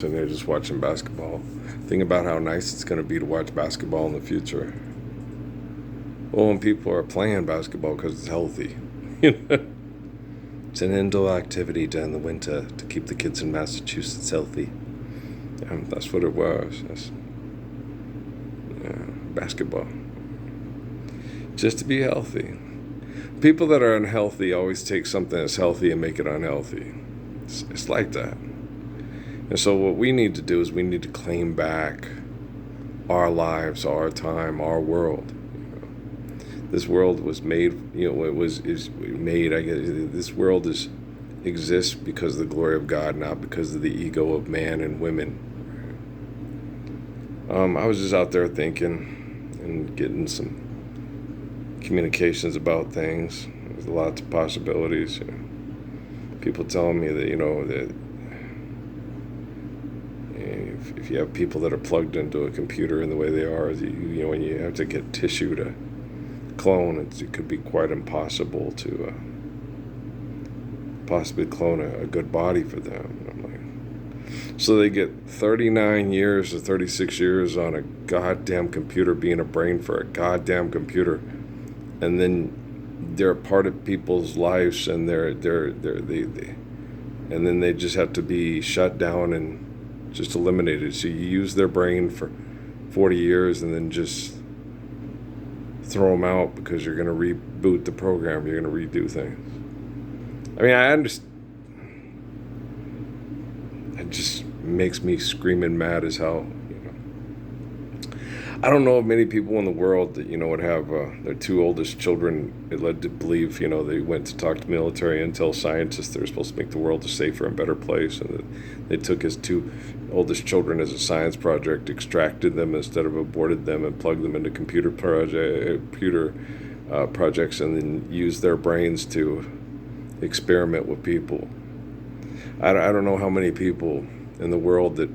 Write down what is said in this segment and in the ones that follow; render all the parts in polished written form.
And they're just watching basketball. Think about how nice it's going to be to watch basketball in the future. Well, when people are playing basketball because it's healthy. It's an indoor activity during the winter to keep the kids in Massachusetts healthy. That's what it was. Basketball. Just to be healthy. People that are unhealthy always take something that's healthy and make it unhealthy. It's like that. And so what we need to do is we need to claim back our lives, our time, our world. This world was made, is made, I guess, this world exists because of the glory of God, not because of the ego of man and women. I was just out there thinking and getting some communications about things. There's lots of possibilities. People telling me that, that if you have people that are plugged into a computer in the way they are, when you have to get tissue to clone, it could be quite impossible to possibly clone a good body for them. And I'm like, so they get 39 years or 36 years on a goddamn computer, being a brain for a goddamn computer, and then they're a part of people's lives, and and then they just have to be shut down and just eliminated. So you use their brain for 40 years and then just throw them out because you're going to reboot the program. You're going to redo things. I mean, I understand. It just makes me screaming mad as hell. I don't know of many people in the world that, would have their two oldest children, it led to believe, they went to talk to military intel scientists. They were supposed to make the world a safer and better place. And they took his two oldest children as a science project, extracted them instead of aborted them, and plugged them into computer projects, and then used their brains to experiment with people. I don't know how many people in the world that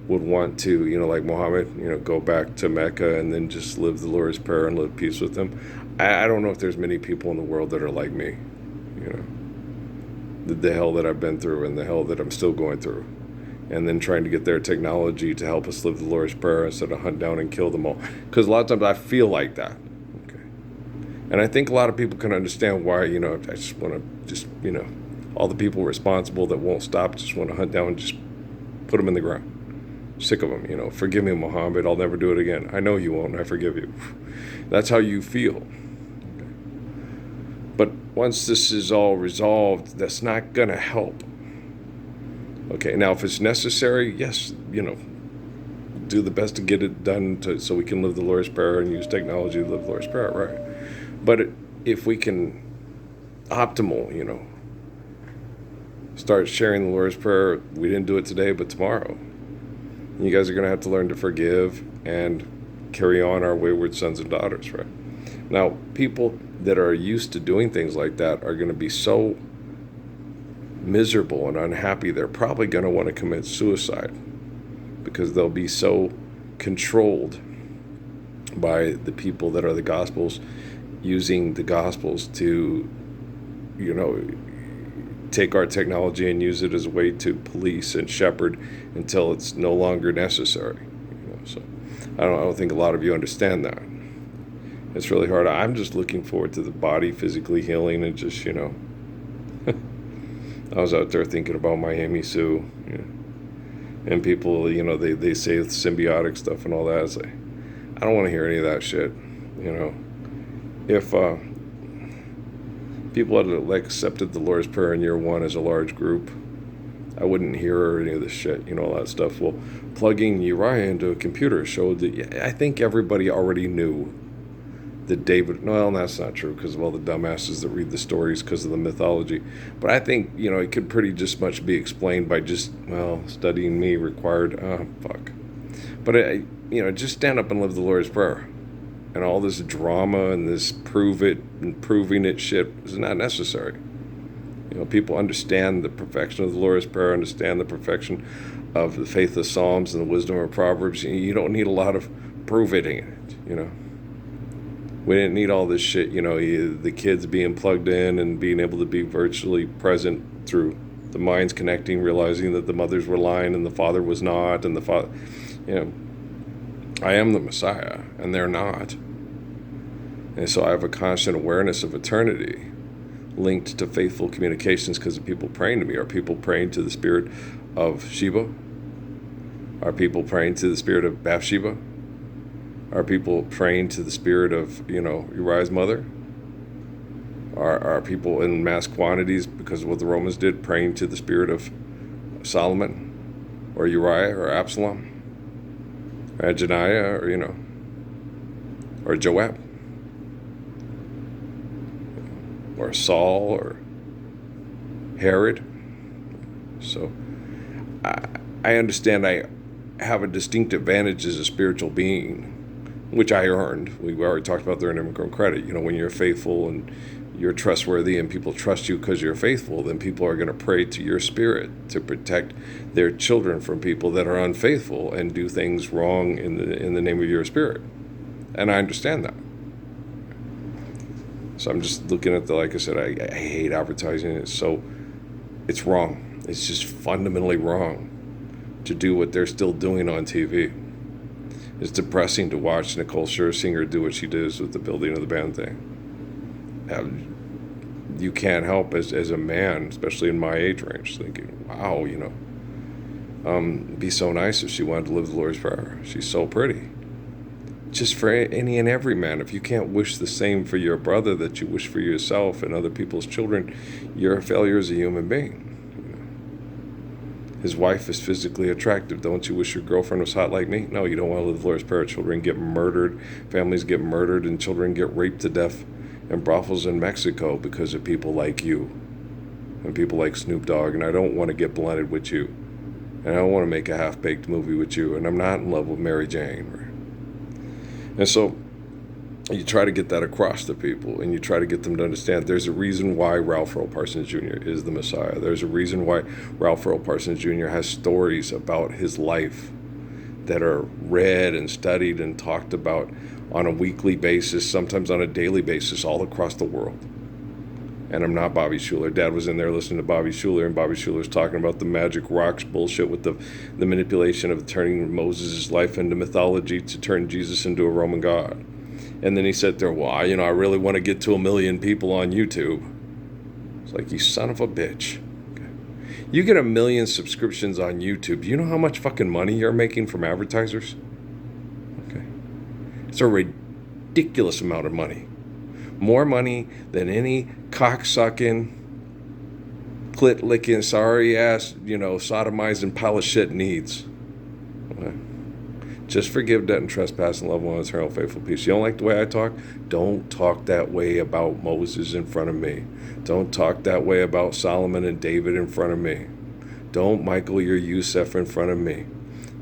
would want to, like Muhammad, go back to Mecca and then just live the Lord's Prayer and live peace with him. I don't know if there's many people in the world that are like me, the hell that I've been through and the hell that I'm still going through, and then trying to get their technology to help us live the Lord's Prayer instead of hunt down and kill them all. Because a lot of times I feel like that. Okay, and I think a lot of people can understand why, I just want to all the people responsible that won't stop just want to hunt down and just put them in the ground. Sick of them, forgive me, Muhammad, I'll never do it again. I know you won't, I forgive you. That's how you feel. Okay. But once this is all resolved, that's not going to help. Okay, now if it's necessary, yes, do the best to get it done so we can live the Lord's Prayer and use technology to live the Lord's Prayer, right? But if we can start sharing the Lord's Prayer, we didn't do it today, but tomorrow. You guys are going to have to learn to forgive and carry on our wayward sons and daughters, right? Now, people that are used to doing things like that are going to be so miserable and unhappy, they're probably going to want to commit suicide because they'll be so controlled by the people that are the Gospels, using the Gospels to, take our technology and use it as a way to police and shepherd until it's no longer necessary. So I don't think a lot of you understand that. It's really hard. I'm just looking forward to the body physically healing and just, I was out there thinking about Miami Sue, and people, they say symbiotic stuff and all that. It's like, I don't want to hear any of that shit. If people had accepted the Lord's Prayer in year one as a large group, I wouldn't hear any of this shit, all that stuff. Well, plugging Uriah into a computer showed that I think everybody already knew that David, well, that's not true because of all the dumbasses that read the stories because of the mythology. But I think, it could pretty just much be explained by just, studying me required, fuck. But, just stand up and live the Lord's Prayer. And all this drama and this prove it and proving it shit is not necessary. People understand the perfection of the Lord's Prayer, understand the perfection of the faith of Psalms and the wisdom of Proverbs. You don't need a lot of proving it, We didn't need all this shit, the kids being plugged in and being able to be virtually present through The minds connecting, realizing that the mothers were lying and the father was not, and the father, you know, I am the Messiah, and they're not. And so I have a constant awareness of eternity linked to faithful communications because of people praying to me. Are people praying to the spirit of Sheba? Are people praying to the spirit of Bathsheba? Are people praying to the spirit of, Uriah's mother? Are people in mass quantities, because of what the Romans did, praying to the spirit of Solomon or Uriah or Absalom or Adoniah or Joab or Saul or Herod? So I understand I have a distinct advantage as a spiritual being, which I earned. We already talked about the immigrant credit. When you're faithful and you're trustworthy and people trust you because you're faithful, then people are going to pray to your spirit to protect their children from people that are unfaithful and do things wrong in the name of your spirit. And I understand that. So I'm just looking at like I said, I hate advertising. It's wrong. It's just fundamentally wrong to do what they're still doing on TV. It's depressing to watch Nicole Scherzinger do what she does with the building of the band thing. You can't help as a man, especially in my age range, thinking, wow, it'd be so nice if she wanted to live the Lord's Prayer. She's so pretty. Just for any and every man, if you can't wish the same for your brother that you wish for yourself and other people's children, you're a failure as a human being. His wife is physically attractive. Don't you wish your girlfriend was hot like me? No, you don't want to live the Lord's Prayer. Children get murdered, families get murdered, and children get raped to death in brothels in Mexico because of people like you and people like Snoop Dogg. And I don't want to get blended with you. And I don't want to make a half-baked movie with you. And I'm not in love with Mary Jane. And so you try to get that across to people, and you try to get them to understand there's a reason why Ralph Earl Parsons Jr. is the Messiah. There's a reason why Ralph Earl Parsons Jr. has stories about his life that are read and studied and talked about on a weekly basis, sometimes on a daily basis, all across the world. And I'm not Bobby Schuller. Dad was in there listening to Bobby Schuller, and Bobby Schuller's talking about the magic rocks bullshit with the manipulation of turning Moses' life into mythology to turn Jesus into a Roman god. And then he said there, well, I really want to get to 1 million people on YouTube. It's like, you son of a bitch. Okay. You get 1 million subscriptions on YouTube. Do you know how much fucking money you're making from advertisers? Okay. It's a ridiculous amount of money. More money than any cocksucking, clit-licking, sorry-ass, sodomizing pile of shit needs. Okay. Just forgive debt and trespass and love one eternal faithful peace. You don't like the way I talk? Don't talk that way about Moses in front of me. Don't talk that way about Solomon and David in front of me. Don't Michael your Youssef in front of me.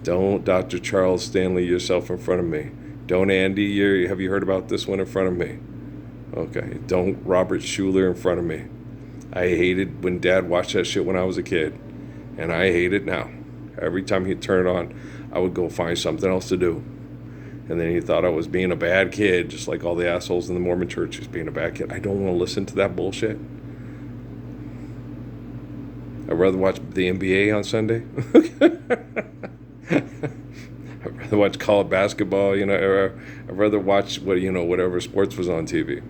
Don't Dr. Charles Stanley yourself in front of me. Don't Andy, have you heard about this one in front of me? Okay. Don't Robert Schuller in front of me. I hated when Dad watched that shit when I was a kid. And I hate it now. Every time he'd turn it on, I would go find something else to do. And then he thought I was being a bad kid, just like all the assholes in the Mormon church is being a bad kid. I don't want to listen to that bullshit. I'd rather watch the NBA on Sunday. I'd rather watch college basketball, I'd rather watch whatever sports was on TV.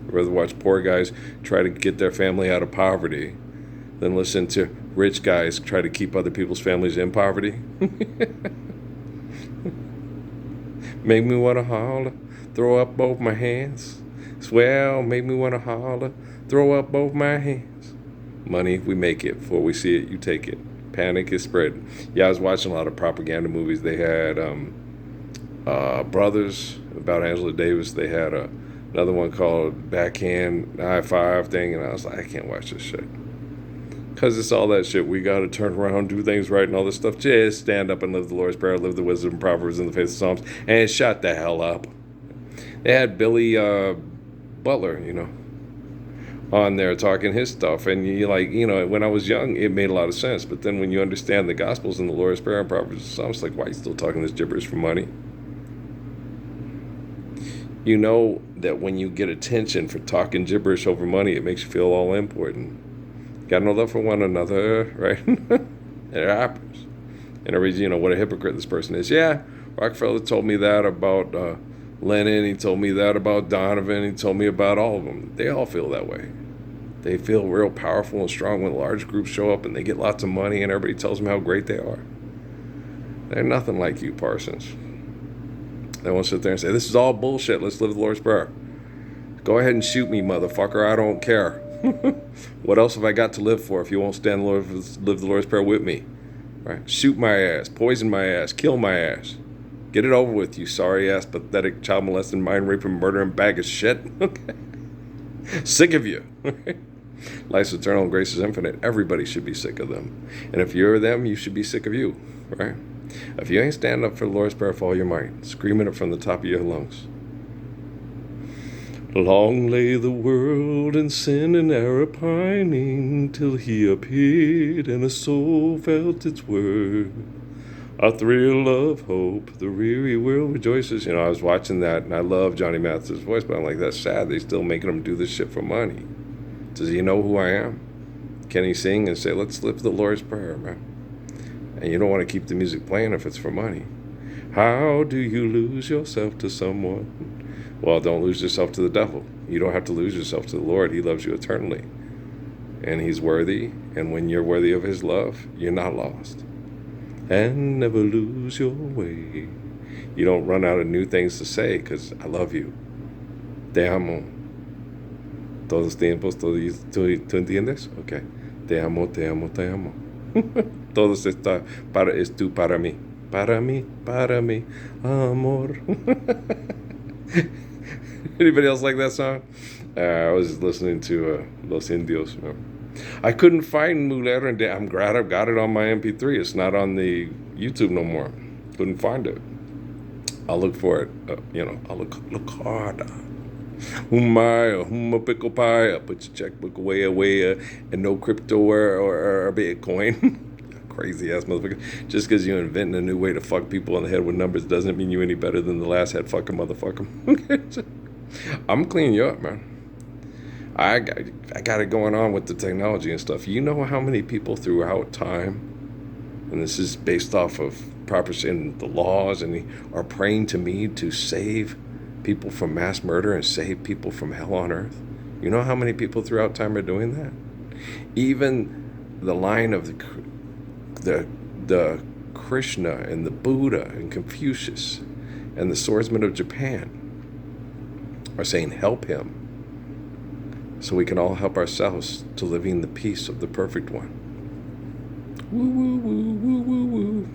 I'd rather watch poor guys try to get their family out of poverty than listen to rich guys try to keep other people's families in poverty. Make me want to holler, throw up both my hands. Swell, make me want to holler, throw up both my hands. Money, we make it. Before we see it, you take it. Panic is spread. Yeah, I was watching a lot of propaganda movies. They had Brothers, about Angela Davis. They had another one called Backhand High Five thing, and I was like, I can't watch this shit. Because it's all that shit. We got to turn around, do things right, and all this stuff. Just stand up and live the Lord's Prayer, live the wisdom, Proverbs, and the faith of Psalms, and shut the hell up. They had Billy Butler, on there talking his stuff. And when I was young, it made a lot of sense. But then when you understand the Gospels and the Lord's Prayer and Proverbs and Psalms, it's like, why are you still talking this gibberish for money? You know that when you get attention for talking gibberish over money, it makes you feel all important. Got no love for one another, right? It happens. And everybody's, what a hypocrite this person is. Yeah, Rockefeller told me that about Lenin. He told me that about Donovan. He told me about all of them. They all feel that way. They feel real powerful and strong when large groups show up and they get lots of money and everybody tells them how great they are. They're nothing like you, Parsons. They won't sit there and say, this is all bullshit. Let's live the Lord's Prayer. Go ahead and shoot me, motherfucker. I don't care. What else have I got to live for if you won't stand live the Lord's Prayer with me? Right? Shoot my ass. Poison my ass. Kill my ass. Get it over with, you sorry ass, pathetic, child molesting, mind raping, murdering bag of shit. Sick of you. Life's eternal and grace is infinite. Everybody should be sick of them. And if you're them, you should be sick of you. Right? If you ain't standing up for the Lord's Prayer with all your might, screaming it from the top of your lungs. Long lay the world in sin and error pining, till he appeared and a soul felt its worth. A thrill of hope, the weary world rejoices. I was watching that, and I love Johnny Mathis' voice, but I'm like, that's sad. They still making him do this shit for money. Does he know who I am? Can he sing and say, let's live the Lord's Prayer, man? And you don't want to keep the music playing if it's for money. How do you lose yourself to someone? Well, don't lose yourself to the devil. You don't have to lose yourself to the Lord. He loves you eternally. And he's worthy. And when you're worthy of his love, you're not lost. And never lose your way. You don't run out of new things to say because I love you. Te amo. Todos tiempos, ¿tú entiendes? Okay. Te amo, te amo, te amo. Todos está es tú para mí. Para mí, amor. Anybody else like that song? I was listening to Los Indios. I couldn't find Mujer, and I'm glad I've got it on my MP3. It's not on the YouTube no more. Couldn't find it. I'll look for it. I'll look hard. Humma pickle pie. Put your checkbook away, and no crypto or Bitcoin. Crazy ass motherfucker. Just because you invent a new way to fuck people in the head with numbers doesn't mean you any better than the last head fucking motherfucker. I'm cleaning you up, man. I got it going on with the technology and stuff. You know how many people throughout time, and this is based off of proper in the laws, and are praying to me to save people from mass murder and save people from hell on earth? You know how many people throughout time are doing that? Even the line of the Krishna and the Buddha and Confucius and the swordsmen of Japan are saying, help him, so we can all help ourselves to living the peace of the perfect one. Woo, woo, woo, woo, woo, woo.